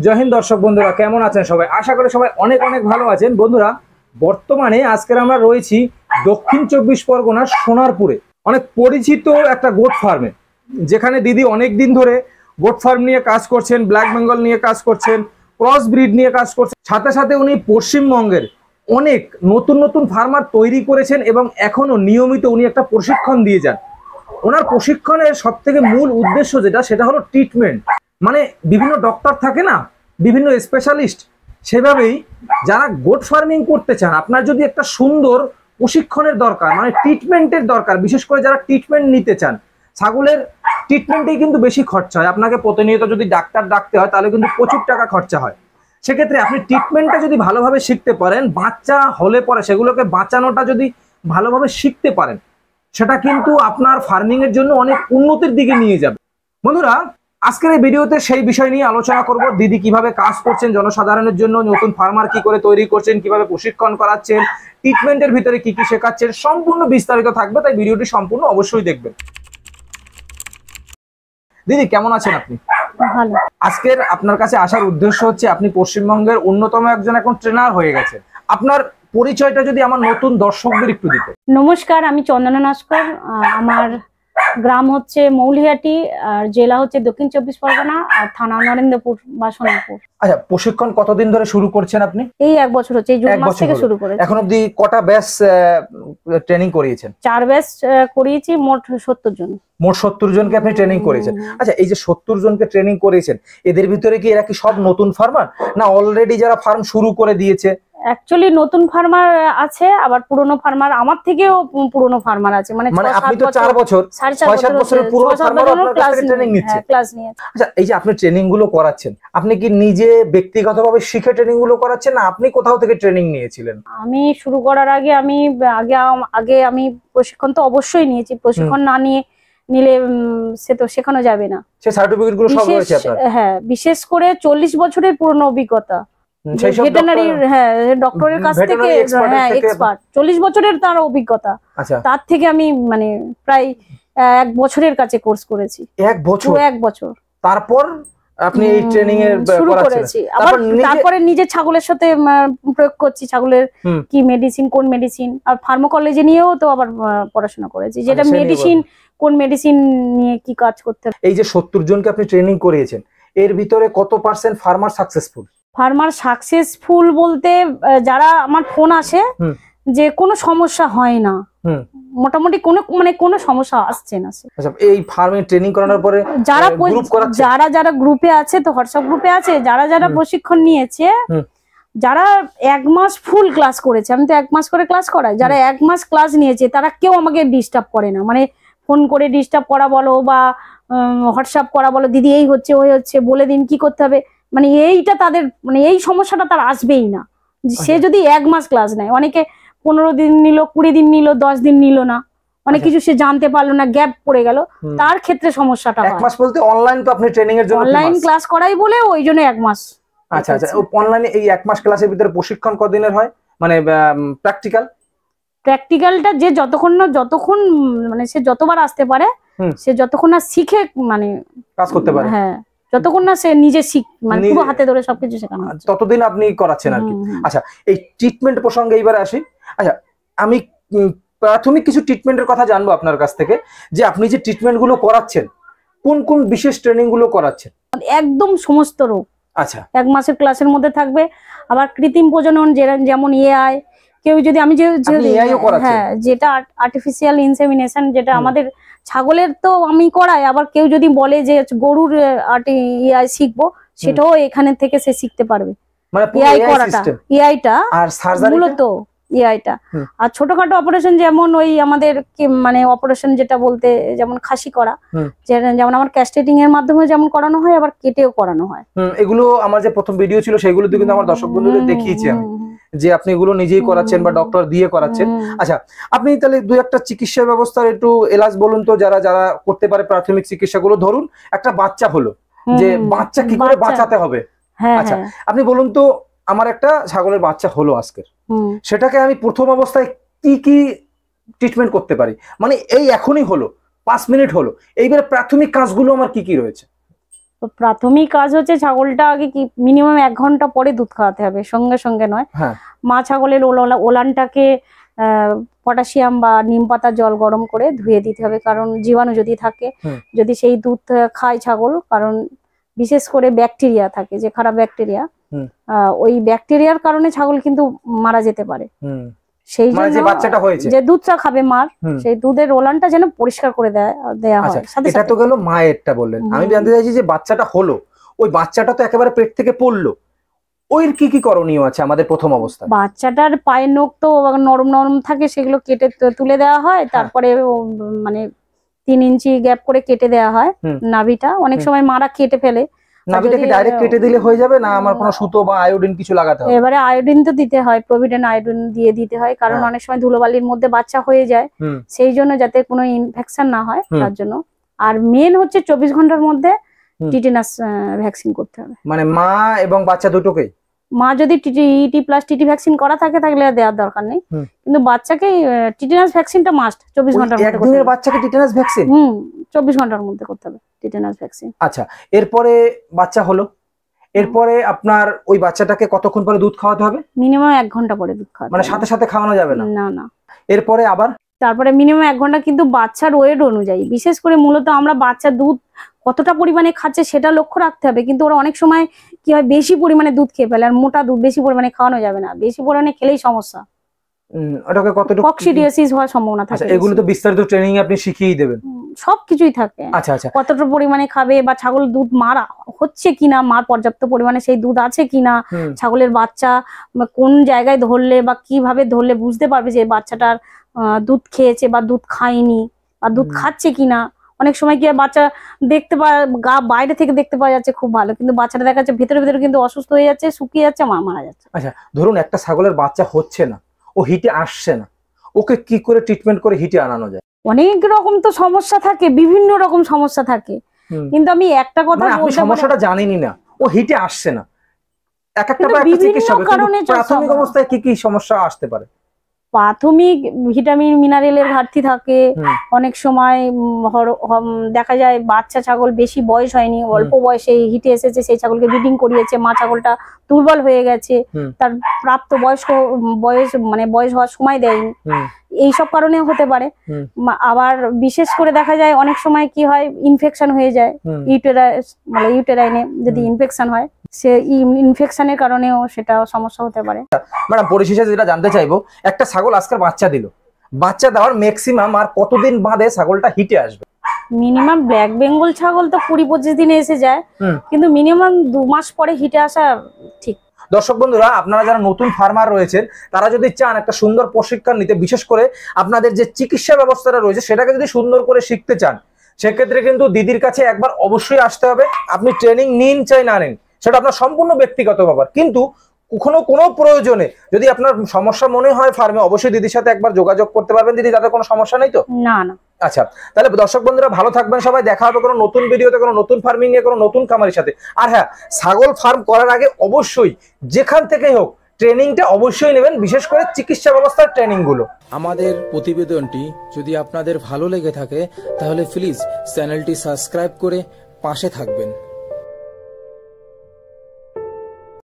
জয় হিন্দ দর্শক বন্ধুরা, কেমন আছেন সবাই? আশা করি সবাই অনেক অনেক ভালো আছেন। বন্ধুরা, বর্তমানে আজকের আমরা রয়েছি দক্ষিণ 24 পরগনার সোনারপুরে, অনেক পরিচিত একটা গোট ফার্মে, যেখানে দিদি অনেক দিন ধরে গোট ফার্ম নিয়ে কাজ করছেন, ব্ল্যাক বেঙ্গল নিয়ে কাজ করছেন, ক্রস ব্রিড নিয়ে কাজ করছেন। সাথে সাথে উনি পশ্চিমবঙ্গের অনেক নতুন নতুন ফার্মার তৈরি করেছেন এবং এখনো নিয়মিত উনি একটা প্রশিক্ষণ দিয়ে যান। ওনার প্রশিক্ষণের সব থেকে মূল উদ্দেশ্য সেটা হলো ট্রিটমেন্ট। মানে বিভিন্ন ডক্টর থাকে না, বিভিন্ন স্পেশালিস্ট, সেভাবেই যারা গোট ফার্মিং করতে চান, আপনার যদি একটা সুন্দর প্রশিক্ষণের দরকার, মানে ট্রিটমেন্টের দরকার, বিশেষ করে যারা ট্রিটমেন্ট নিতে চান, ছাগলের ট্রিটমেন্টেই কিন্তু বেশি খরচা হয়। আপনাকে প্রতিনিয়ত যদি ডাক্তার ডাকতে হয় তাহলে কিন্তু প্রচুর টাকা খরচা হয়। সেক্ষেত্রে আপনি ট্রিটমেন্টটা যদি ভালোভাবে শিখতে পারেন, বাচ্চা হলে পরে সেগুলোকে বাঁচানোটা যদি ভালোভাবে শিখতে পারেন, সেটা কিন্তু আপনার ফার্মিং এর জন্য অনেক উন্নতির দিকে নিয়ে যাবে। বন্ধুরা, আজকের এই ভিডিওতে সেই বিষয় নিয়ে আলোচনা করব। দিদি কিভাবে কাজ করছেন জনসাধারণের জন্য, নতুন ফার্মার কি করে তৈরি করছেন, কিভাবে প্রশিক্ষণ করাচ্ছেন, ট্রিটমেন্টের ভিতরে কি কি শেখাচ্ছেন, সম্পূর্ণ বিস্তারিত থাকবে, তাই ভিডিওটি সম্পূর্ণ অবশ্যই দেখবেন। দিদি, কেমন আছেন আপনি? ভালো। আজকের আপনার কাছে আসার উদ্দেশ্য হচ্ছে, আপনি পশ্চিমবঙ্গের অন্যতম একজন এখন ট্রেনার হয়ে গেছেন। আপনার পরিচয়টা যদি আমার নতুন দর্শকদের একটু দিতে। নমস্কার, আমি চন্দনা নস্কর। আমার গ্রাম হচ্ছে মৌলিহাটি, আর জেলা হচ্ছে দক্ষিণ 24 পরগনা, আর থানা নরেন্দ্রপুর বা সোনারপুর। আচ্ছা, প্রশিক্ষণ কতদিন ধরে শুরু করছেন আপনি? এই 1 বছর হচ্ছে, এই জুন মাস থেকে শুরু করেছি। এখন অবধি কটা ব্যাচ ট্রেনিং করিয়েছেন? 4 ব্যাচ করিয়েছি, মোট 70 জন। মোট 70 জনকে আপনি ট্রেনিং করেছেন। আচ্ছা, এই যে 70 জনকে ট্রেনিং করেছেন, এদের ভিতরে কি এরা কি সব নতুন ফার্মার, না অলরেডি যারা ফার্ম শুরু করে দিয়েছে? অ্যাকচুয়ালি নতুন ফার্মার আছে, আবার পুরনো ফার্মার, আমার থেকেও পুরনো ফার্মার আছে। মানে আপনি তো 4 বছর 6-7 বছরের পুরনো ফার্মার আপনার কাছ থেকে ট্রেনিং নিচ্ছে। ক্লাস নিয়ে। আচ্ছা, এই যে আপনি ট্রেনিং গুলো করাচ্ছেন, আপনি কি নিজে ব্যক্তিগতভাবে শিখে ট্রেনিং গুলো করাচ্ছেন, না আপনি কোথাও থেকে ট্রেনিং নিয়েছিলেন? আমি শুরু করার আগে আমি প্রশিক্ষণ তো অবশ্যই নিয়েছি। প্রশিক্ষণ না নিলে সে তো শেখানো যাবে না। সে সার্টিফিকেট গুলো সব রয়েছে আপনার? হ্যাঁ, বিশেষ করে 40 বছরের পুরনো অভিজ্ঞতা, ভেটেরিনারি ডক্টরের কাছ থেকে, এক্সপার্ট 40 বছরের তার অভিজ্ঞতা। তার থেকে আমি মানে প্রায় 1 বছরের কাছে কোর্স করেছি। 1 বছর? 1 বছর। তারপর আপনি এই ট্রেনিং এর শুরু করেছি। আবার তারপরে নিজে ছাগলের সাথে প্রয়োগ করছি, ছাগলের কি মেডিসিন, কোন মেডিসিন, আর ফার্মাকোলজি নিয়েও তো আবার পড়াশোনা করেছি, যেটা মেডিসিন, কোন মেডিসিন নিয়ে কি কাজ করতে হবে। এই যে 70 জনকে আপনি ট্রেনিং করিয়েছেন, এর ভিতরে কত % ফার্মার সাকসেসফুল? ফার্মার সাকসেসফুল বলতে, যারা আমার ফোন আসে যে কোনো সমস্যা হয় না, মোটামুটি কোনো সমস্যা আসছে না। আচ্ছা, এই ফার্মে ট্রেনিং করানোর পরে যারা গ্রুপে আছে, তো হোয়াটসঅ্যাপ গ্রুপে আছে, যারা প্রশিক্ষণ নিয়েছে, যারা 1 মাস ফুল ক্লাস করেছে, আমি তো 1 মাস করে ক্লাস করাই, যারা 1 মাস ক্লাস নিয়েছে তারা কেউ আমাকে ডিস্টার্ব করে না। মানে ফোন করে ডিস্টার্ব করা বলো বা হোয়াটসঅ্যাপ করা বলো, দিদি এই হচ্ছে ওই হচ্ছে, বলে দিন কি করতে হবে, মানে এইটা তাদের, মানে এই সমস্যাটা তার আসবেই না। সে যদি 1 মাস ক্লাস নেয়, অনেকে 15 দিন নিল, 20 দিন নিল, 10 দিন নিল না, অনেক কিছু সে জানতে পারলো না, গ্যাপ পড়ে গেল, তার ক্ষেত্রে সমস্যাটা হয়। 1 মাস বলতে অনলাইন তো আপনি ট্রেনিং এর জন্য অনলাইন ক্লাস করাই বলে ওই জন্য 1 মাস। আচ্ছা আচ্ছা, অনলাইনে এই 1 মাস ক্লাসের ভিতরে প্রশিক্ষণ কতদিনের হয়, মানে প্র্যাকটিক্যালটা যে যতক্ষণ মানে সে যতবার আসতে পারে, সে যতক্ষণ না শিখে মানে কাজ করতে পারে, হ্যাঁ, যতক্ষণ না সে নিজে মানে পুরো হাতে ধরে সবকিছু শেখানো, ততদিন আপনি করাচ্ছেন আর কি। আচ্ছা, এই ট্রিটমেন্ট প্রসঙ্গে এইবার আসি। আচ্ছা, আমি প্রাথমিক কিছু ট্রিটমেন্টের কথা জানবো আপনার কাছ থেকে, যে আপনি যে ট্রিটমেন্ট গুলো করাচ্ছেন, কোন কোন বিশেষ ট্রেনিং গুলো করাচ্ছেন? একদম সমস্ত রোগ। আচ্ছা, 1 মাসের ক্লাসের মধ্যে থাকবে। আবার কৃত্রিম প্রজনন, যেমন এআই, কেউ যদি আমি হ্যাঁ, যেটা আর্টিফিশিয়াল ইনসেমিনেশন, যেটা আমাদের ছাগলের তো আমি করাই, আবার কেউ যদি বলে যে গরুর এআই শিখবো, সেটাও এখানে থেকে সে শিখতে পারবে। এআই করাটা, এআইটা মূলত এআইটা। আর ছোটখাটো অপারেশন, যেমন ওই আমাদের মানে অপারেশন যেটা বলতে, যেমন খাসি করা, যেমন আমার ক্যাস্টেটিং এর মাধ্যমে যেমন করানো হয়, আবার কেটেও করানো হয়। এগুলো আমার যে প্রথম ভিডিও ছিল সেগুলোতে কিন্তু আমার দর্শক বন্ধুদের দেখিয়েছি আমি, যে আপনি এগুলো নিজেই করাচ্ছেন বা ডক্টর দিয়ে করাচ্ছেন। আচ্ছা, আপনি তাহলে 2-1টা চিকিৎসা ব্যবস্থার একটু এলাজ বলুন তো, যারা যারা করতে পারে প্রাথমিক চিকিৎসাগুলো। ধরুন একটা বাচ্চা হলো, যে বাচ্চা কি করে বাঁচাতে হবে। আচ্ছা, আপনি বলুন তো, আমার একটা ছাগলের বাচ্চা হলো আজকের, সেটাকে আমি প্রথম অবস্থায় কি কি ট্রিটমেন্ট করতে পারি? মানে এই এখনই হলো, 5 মিনিট হলো, এইবারে প্রাথমিক কাজগুলো আমার কি কি রয়েছে? তো প্রাথমিক কাজ হচ্ছে ছাগলটা আগে কি মিনিমাম 1 ঘন্টা পরে দুধ খাওয়াতে হবে, সঙ্গে সঙ্গে নয়। মা ছাগলের ওলানটাকে পটাশিয়াম বা নিম পাতার জল গরম করে ধুয়ে দিতে হবে, কারণ জীবাণু যদি থাকে, যদি সেই দুধ খায় ছাগল, কারণ বিশেষ করে ব্যাকটেরিয়া থাকে, যে খারাপ ব্যাকটেরিয়া, ওই ব্যাকটেরিয়ার কারণে ছাগল কিন্তু মারা যেতে পারে। সেই জন্য যে দুধটা খাবে মার, সেই দুধের ওলানটা যেন পরিষ্কার করে দেয়া হয়। এটা তো গেল মায়েরটা বললেন, আমি জানতে চাইছি যে বাচ্চাটা হলো, ওই বাচ্চাটা তো একেবারে পেট থেকে পড়লো, ওই কি কি করণীয় আছে আমাদের প্রথম অবস্থায়? বাচ্চাটার পায়ের নখ তো নরম নরম থাকে, সেগুলো কেটে তুলে দেওয়া হয়, তারপরে মানে 3 ইঞ্চি গ্যাপ করে কেটে দেওয়া হয় নাভিটা। অনেক সময় মারা কেটে ফেলে। নাভিটা কি ডাইরেক্ট কেটে দিলে হয়ে যাবে, না আমার কোনো সুতো বা আয়োডিন কিছু লাগাতে হবে? এবারে আয়োডিন তো দিতে হয়, প্রভিডেন্ট আয়োডিন দিয়ে দিতে হয়, কারণ অনেক সময় ধুলোবালির মধ্যে বাচ্চা হয়ে যায়, সেই জন্য যাতে কোনো ইনফেকশন না হয় তার জন্য। আর মেন হচ্ছে 24 ঘন্টার মধ্যে টিটেনাস ভ্যাকসিন করতে হবে, মানে মা এবং বাচ্চা দুটোকেই। মা যদি টি প্লাস টিটি ভ্যাকসিন করা থাকে তাহলে দেওয়ার দরকার নেই, কিন্তু বাচ্চাকে টিটেনাস ভ্যাকসিনটা মাস্ট 24 ঘন্টার মধ্যে করতে হবে। একদিনের বাচ্চাকে টিটেনাস ভ্যাকসিন 24 ঘন্টার মধ্যে করতে হবে টিটেনাস ভ্যাকসিন। আচ্ছা, এরপরে বাচ্চা হলো, এরপরে আপনার ওই বাচ্চাটাকে কতক্ষণ পরে দুধ খাওয়াতে হবে? মিনিমাম 1 ঘন্টা পরে দুধ খাওয়াতে হবে, মানে সাথে সাথে খাওয়ানো যাবে না? না না। এরপরে আবার তারপরে মিনিমাম 1 ঘন্টা, কিন্তু বাচ্চার ওয়েট অনুযায়ী, বিশেষ করে মূলত আমরা বাচ্চা দুধ কতটা পরিমাণে খাচ্ছে সেটা লক্ষ্য রাখতে হবে। কিন্তু ওরা অনেক সময় কি হয়, বেশি পরিমাণে দুধ খেয়ে ফেলে, আর মোটা দুধ বেশি পরিমাণে খাওয়ানো যাবে না, বেশি পরিমাণে খেলেই সমস্যা, ওটাকে কতটুকু কক্সিডিয়াসিস হওয়ার সম্ভাবনা থাকে। এগুলো তো বিস্তারিত ট্রেনিং আপনি শিখিয়ে দেবেন, সবকিছুই থাকে। আচ্ছা আচ্ছা, কতটা পরিমাণে খাবে, বা ছাগল দুধ মারা হচ্ছে কিনা, মার পর্যাপ্ত পরিমাণে সেই দুধ আছে কিনা, ছাগলের বাচ্চা কোন জায়গায় ধরলে বা কিভাবে ধরলে বুঝতে পারবে যে বাচ্চাটার দুধ খেয়েছে বা দুধ খায়নি, বা দুধ খাচ্ছে কিনা। অনেক সময় কি বাচ্চা দেখতে গা বাইরে থেকে দেখতে পাওয়া যাচ্ছে খুব ভালো, কিন্তু বাচ্চাটা দেখা যাচ্ছে ভেতরে ভেতরে কিন্তু অসুস্থ হয়ে যাচ্ছে, শুকিয়ে যাচ্ছে, মারা যাচ্ছে। আচ্ছা, ধরুন একটা ছাগলের বাচ্চা হচ্ছে না, ও হিটে আসছে না, ওকে কি করে ট্রিটমেন্ট করে হিটে আনানো যায়? অনেক রকম তো সমস্যা থাকে, বিভিন্ন রকম সমস্যা থাকে, কিন্তু আমি একটা কথা বলতে, আপনি সমস্যাটা জানেনই না, ও হিটে আসছে না, এক একটা চিকিৎসা হবে, প্রাথমিক অবস্থায় কি কি সমস্যা আসতে পারে? প্রাথমিক ভিটামিন মিনারেলের ঘাটতি থাকে, অনেক সময় দেখা যায় বাচ্চা ছাগল বেশি বয়স হয়নি, অল্প বয়সে হিটে এসেছে, সেই ছাগলকে ব্রিডিং করিয়েছে, মা ছাগলটা দুর্বল হয়ে গেছে, তার প্রাপ্ত বয়স হওয়ার সময় দেয়নি, এইসব কারণে হতে পারে। আবার বিশেষ করে দেখা যায় অনেক সময় কি হয়, ইনফেকশন হয়ে যায় ইউটেরাইনে, যদি ইনফেকশন হয়, সে ইনফেকশনের কারণেও সেটা সমস্যা হতে পারে। ম্যাডাম, পরিশেষে যেটা জানতে চাইবো, একটা ছাগল আজকে বাচ্চা দিল, বাচ্চা দেওয়ার ম্যাক্সিমাম আর কতদিন বাদে ছাগলটা হিটে আসবে? মিনিমাম ব্ল্যাক বেঙ্গল ছাগল তো 20-25 দিনে এসে যায়, কিন্তু মিনিমাম 2 মাস পরে হিটে আসা ঠিক। দর্শক বন্ধুরা, আপনারা যারা নতুন ফার্মার রয়েছেন, তারা যদি চান একটা সুন্দর প্রশিক্ষণ নিতে, বিশেষ করে আপনাদের যে চিকিৎসা ব্যবস্থাটা রয়েছে সেটাকে যদি সুন্দর করে শিখতে চান, সেক্ষেত্রে কিন্তু দিদির কাছে একবার অবশ্যই আসতে হবে। আপনি ট্রেনিং নিন চাই না নিন, সেটা আপনার সম্পূর্ণ ব্যক্তিগত ব্যাপার, কিন্তু কোনো প্রয়োজনে যদি আপনার সমস্যা মনে হয় ফার্মে, অবশ্যই দিদির সাথে একবার যোগাযোগ করতে পারবেন। দিদি, তাতে কোনো সমস্যা নেই তো? না না। আচ্ছা, তাহলে দর্শক বন্ধুরা ভালো থাকবেন সবাই, দেখা হবে কোনো নতুন ভিডিওতে, কোনো নতুন ফার্মিং নিয়ে, কোনো নতুন খামারের সাথে। আর হ্যাঁ, ছাগল ফার্ম করার আগে অবশ্যই যেখান থেকেই হোক ট্রেনিংটা অবশ্যই নেবেন, বিশেষ করে চিকিৎসা ব্যবস্থার ট্রেনিং গুলো। আমাদের প্রতিবেদনটি যদি আপনাদের ভালো লেগে থাকে তাহলে প্লিজ চ্যানেলটি সাবস্ক্রাইব করে পাশে থাকবেন।